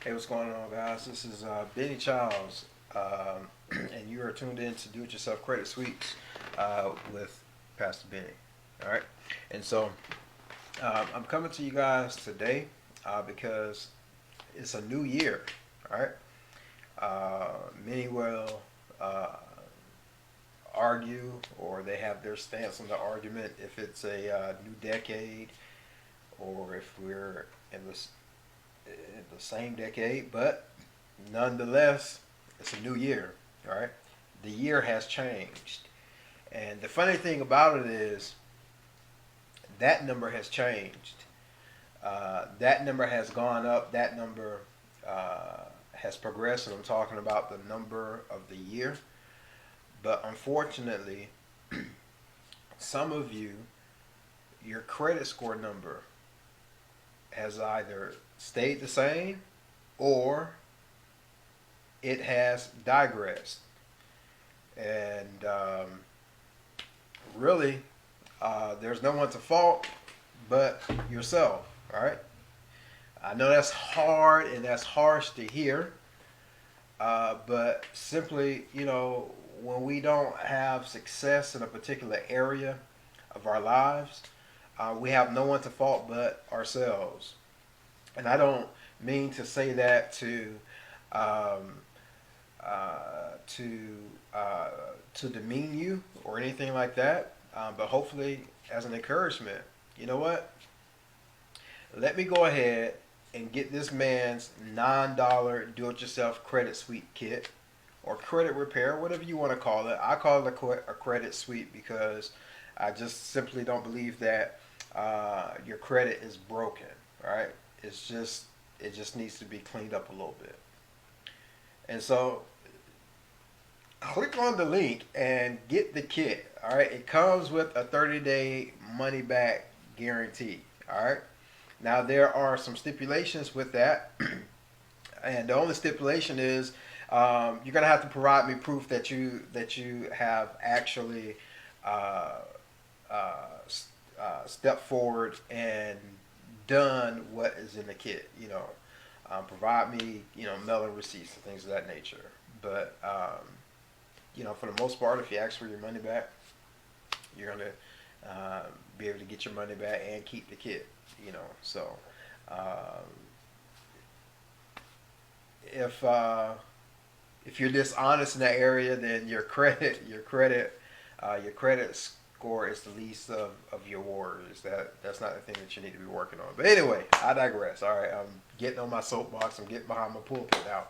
Hey, what's going on, guys? This is Benny Childs, and you are tuned in to Do It Yourself Credit Sweeps with Pastor Benny. All right, and so I'm coming to you guys today because it's a new year. All right, many will argue, or they have their stance on the argument if it's a new decade or if we're in the same decade, but nonetheless, it's a new year. All right, the year has changed, and the funny thing about it is that number has changed. That number has gone up. That number has progressed, and I'm talking about the number of the year. But unfortunately, some of you, your credit score number has either stayed the same or it has digressed. And really, there's no one to fault but yourself. All right. I know that's hard and that's harsh to hear, but simply, when we don't have success in a particular area of our lives, we have no one to fault but ourselves. And I don't mean to say that um, uh, to uh, to demean you or anything like that, but hopefully as an encouragement. You know what? Let me go ahead and get this man's $9 do-it-yourself credit suite kit or credit repair, whatever you want to call it. I call it a credit suite because I just simply don't believe that your credit is broken. Right? It just needs to be cleaned up a little bit. And so click on the link and get the kit. All right, it comes with a 30-day money back guarantee. All right. Now there are some stipulations with that, and the only stipulation is you're gonna have to provide me proof that you have actually uh, uh, stepped forward and done what is in the kit. Provide me mailing receipts and things of that nature. But for the most part, if you ask for your money back, you're gonna be able to get your money back and keep the kit. So um, if if you're dishonest in that area, then your credit score is the least of your worries. That's not the thing that you need to be working on. But anyway, I digress. All right, I'm getting on my soapbox. I'm getting behind my pulpit now.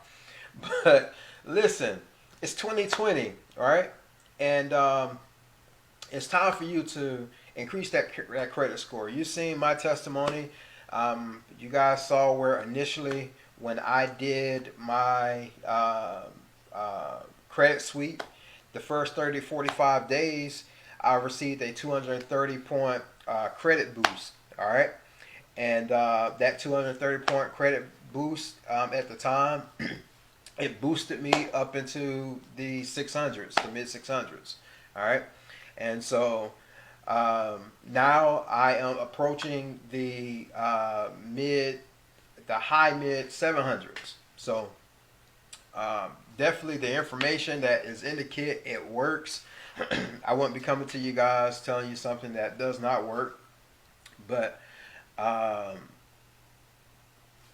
But listen, it's 2020. All right, and it's time for you to increase that credit score. You seen my testimony. You guys saw where initially when I did my credit sweep, the first 30 45 days, I received a 230 point credit boost. All right, and that 230 point credit boost at the time, it boosted me up into the 600s, the mid 600s. All right, and so now I am approaching the high mid 700s. So definitely the information that is in the kit, it works. I wouldn't be coming to you guys telling you something that does not work, but um,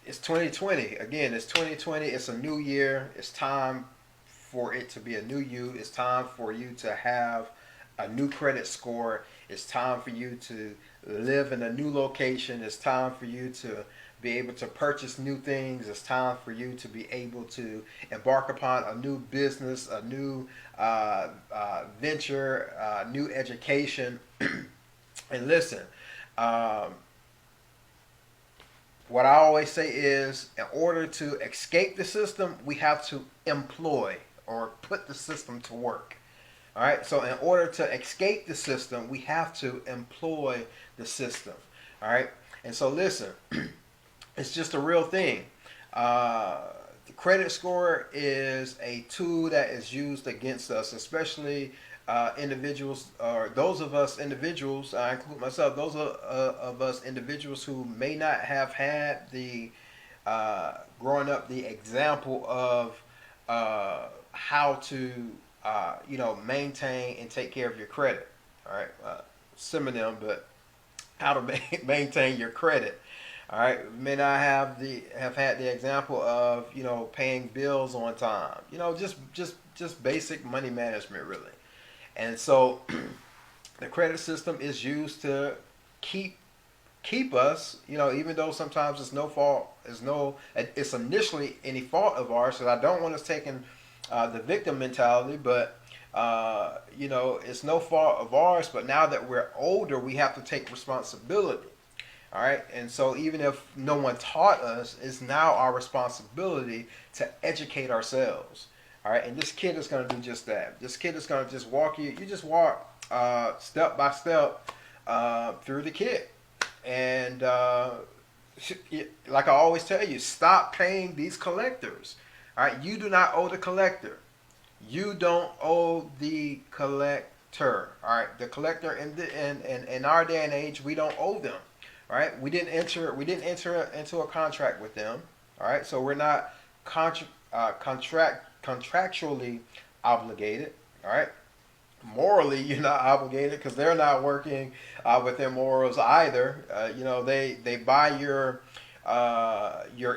it's 2020. Again, it's 2020. It's a new year. It's time for it to be a new you. It's time for you to have a new credit score. It's time for you to live in a new location. It's time for you to be able to purchase new things. It's time for you to be able to embark upon a new business, a new venture, new education. And listen, um, what I always say is in order to escape the system, we have to employ or put the system to work. All right. So in order to escape the system, we have to employ the system. All right. And so listen, it's just a real thing. Uh, the credit score is a tool that is used against us, especially individuals, or those of us individuals, I include myself, those of us individuals who may not have had the growing up the example of how to maintain and take care of your credit. All right, synonym, but how to maintain your credit. All right, may not have had the example of paying bills on time. Just basic money management really. And so the credit system is used to keep us, even though sometimes it's initially any fault of ours. So I don't want us taking the victim mentality, but it's no fault of ours. But now that we're older, we have to take responsibility. All right, and so even if no one taught us, it's now our responsibility to educate ourselves. All right, and this kid is going to do just that. This kid is going to just walk you. You just walk step by step through the kit. And like I always tell you, stop paying these collectors. All right, you do not owe the collector. You don't owe the collector. All right, the collector in our day and age, we don't owe them. All right, we didn't enter into a contract with them. All right, so we're not contractually obligated. All right. Morally, you're not obligated because they're not working with their morals either. They buy your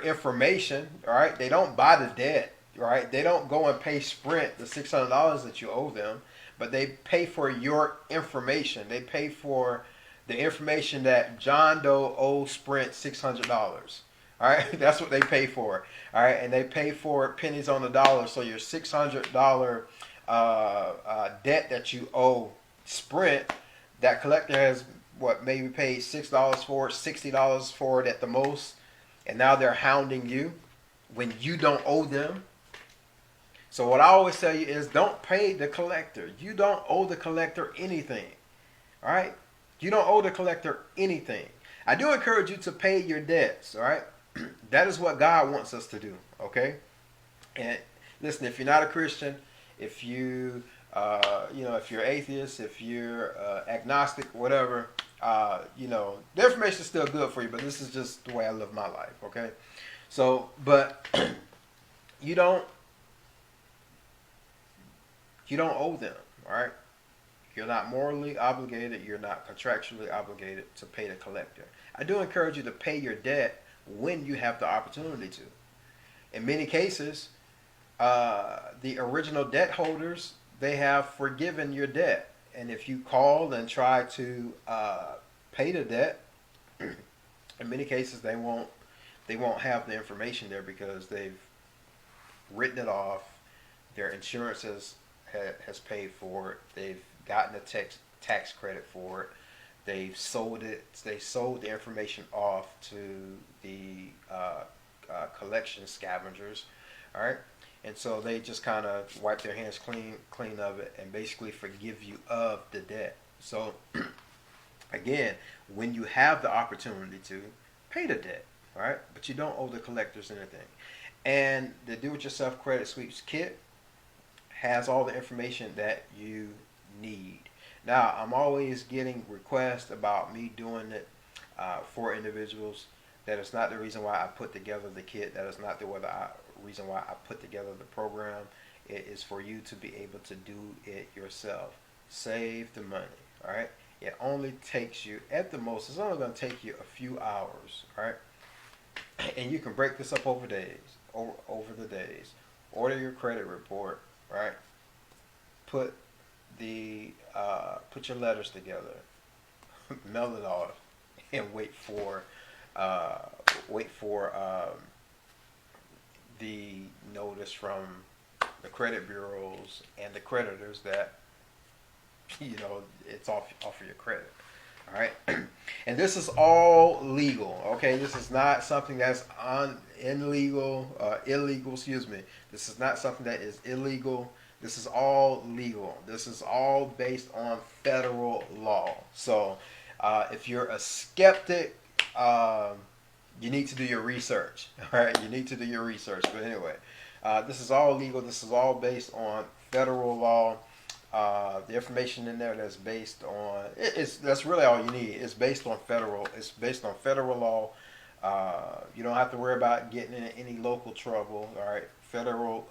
information. All right, they don't buy the debt. Right, they don't go and pay Sprint the $600 that you owe them, but they pay for your information. They pay for the information that John Doe owes Sprint $600. All right, that's what they pay for. All right, and they pay for pennies on the dollar. So your $600 debt that you owe Sprint, that collector has maybe paid $6 for it, $60 for it at the most, and now they're hounding you when you don't owe them. So what I always tell you is don't pay the collector. You don't owe the collector anything. All right, you don't owe the collector anything. I do encourage you to pay your debts. All right, that is what God wants us to do. Okay, and listen, if you're not a Christian, if you, if you're atheist, if you're agnostic, whatever, the information is still good for you, but this is just the way I live my life, okay? So, but you don't owe them, all right? You're not morally obligated. You're not contractually obligated to pay the collector. I do encourage you to pay your debt when you have the opportunity to. In many cases, the original debt holders, they have forgiven your debt, and if you call and try to pay the debt, in many cases they won't have the information there because they've written it off. Their insurance has paid for it. They've gotten a tax credit for it. They've sold it. They sold the information off to the collection scavengers. All right. And so they just kind of wipe their hands clean of it and basically forgive you of the debt. So again, when you have the opportunity to pay the debt, all right, but you don't owe the collectors anything. And the Do-It-Yourself Credit Sweeps Kit has all the information that you need. Now, I'm always getting requests about me doing it for individuals. That is not the reason why I put together the kit. That is not the reason why I put together the program. It is for you to be able to do it yourself. Save the money, all right? It only takes you, at the most, it's only going to take you a few hours, all right? And you can break this up over the days. Order your credit report, right? Put your letters together, mail it off, and wait for the notice from the credit bureaus and the creditors that it's off of your credit. All right, and this is all legal. Okay, this is not something that's illegal. Excuse me. This is not something that is illegal. This is all legal. This is all based on federal law. So, if you're a skeptic, you need to do your research. All right, you need to do your research. But anyway, this is all legal. This is all based on federal law. The information in there that's based on that's really all you need. It's based on federal. It's based on federal law. You don't have to worry about getting in any local trouble. All right, federal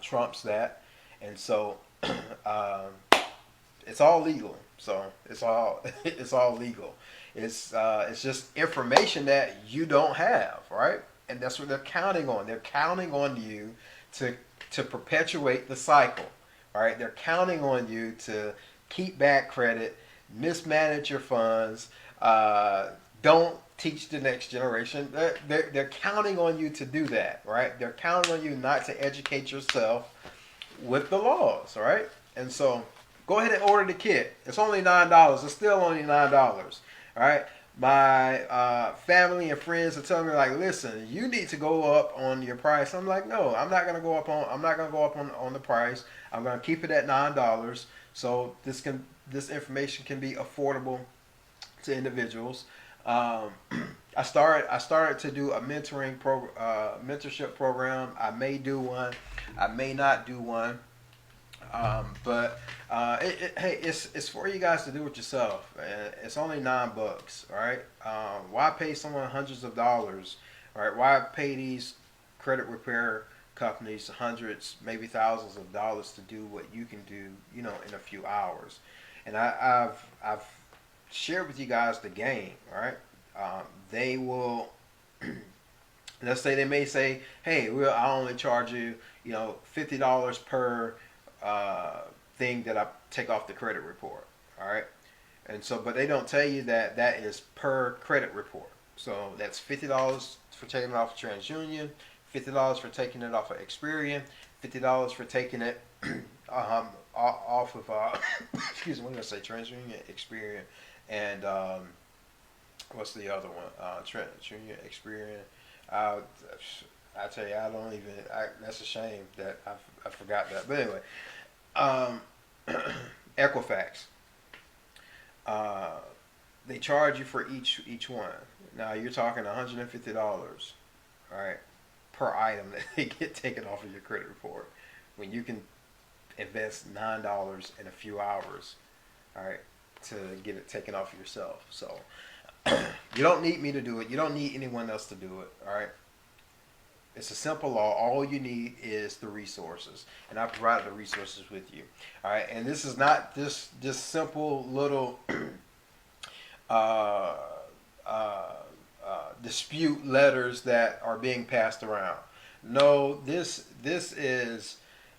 trumps that, and so um, it's all legal. So it's all it's all legal. It's just information that you don't have, right? And that's what they're counting on. They're counting on you to perpetuate the cycle, all right? They're counting on you to keep bad credit, mismanage your funds, don't teach the next generation. They're counting on you to do that, right? They're counting on you not to educate yourself with the laws, right? And so go ahead and order the kit. It's only $9. It's still only $9. All right. My family and friends are telling me like, listen, you need to go up on your price. I'm like, no, I'm not gonna go up on. I'm not gonna go up on the price. I'm gonna keep it at $9. So this information can be affordable to individuals. I started to do a mentorship program. I may do one. I may not do one. But hey, it's for you guys to do it yourself. It's only $9. All right. Why pay someone hundreds of dollars? All right. Why pay these credit repair companies hundreds, maybe thousands of dollars to do what you can do, you know, in a few hours? And I've shared with you guys the game. All right. They will. Let's say they may say, hey, I'll only charge you, you know, $50 per thing that I take off the credit report. All right. And so, but they don't tell you that that is per credit report. So that's $50 for taking it off of TransUnion, $50 for taking it off of Experian, $50 for taking it off of, excuse me, I'm going to say TransUnion, Experian, and what's the other one? TransUnion, Experian. I tell you, I don't even. That's a shame that I forgot that. But anyway, Equifax. They charge you for each one. Now you're talking $150, all right, per item that they get taken off of your credit report, when you can invest $9 in a few hours, all right, to get it taken off of yourself. So you don't need me to do it. You don't need anyone else to do it. All right. It's a simple law. All you need is the resources, and I provide the resources with you. All right. And this is not just simple little dispute letters that are being passed around. No, this is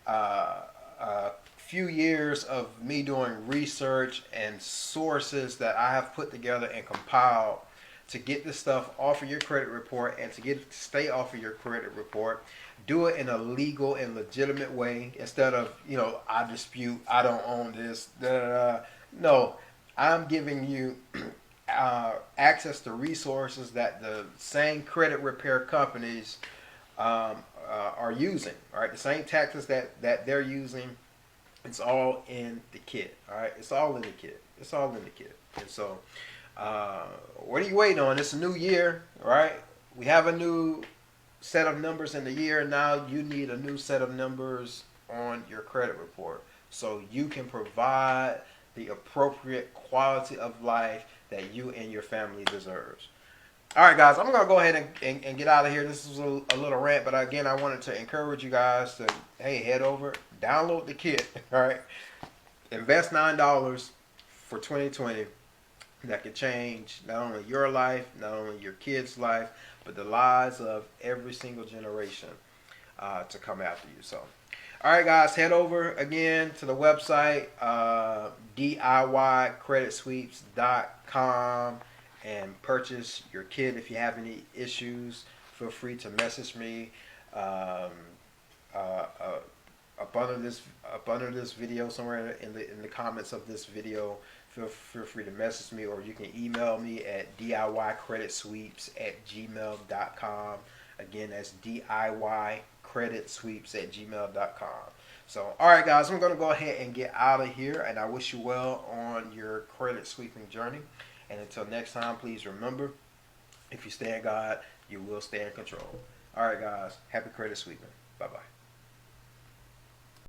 a few years of me doing research and sources that I have put together and compiled to get this stuff off of your credit report and to get it to stay off of your credit report. Do it in a legal and legitimate way instead of, you know, I dispute, I don't own this. Da, da, da. No, I'm giving you access to resources that the same credit repair companies are using. All right, the same tactics that they're using. It's all in the kit. All right, it's all in the kit. It's all in the kit. And so, what are you waiting on? It's a new year, right? We have a new set of numbers in the year. Now you need a new set of numbers on your credit report so you can provide the appropriate quality of life that you and your family deserves. All right, guys, I'm going to go ahead and get out of here. This was a little rant, but again, I wanted to encourage you guys to, hey, head over, download the kit, all right? Invest $9 for 2020. That could change not only your life, not only your kids' life, but the lives of every single generation to come after you. So, all right, guys, head over again to the website, DIYcreditsweeps.com, and purchase your kit. If you have any issues, feel free to message me up under this video, somewhere in the comments of this video. Feel free to message me, or you can email me at DIYcreditsweeps@gmail.com. Again, that's DIYcreditsweeps@gmail.com. So, all right, guys, I'm going to go ahead and get out of here, and I wish you well on your credit sweeping journey. And until next time, please remember, if you stay in God, you will stay in control. All right, guys, happy credit sweeping. Bye-bye.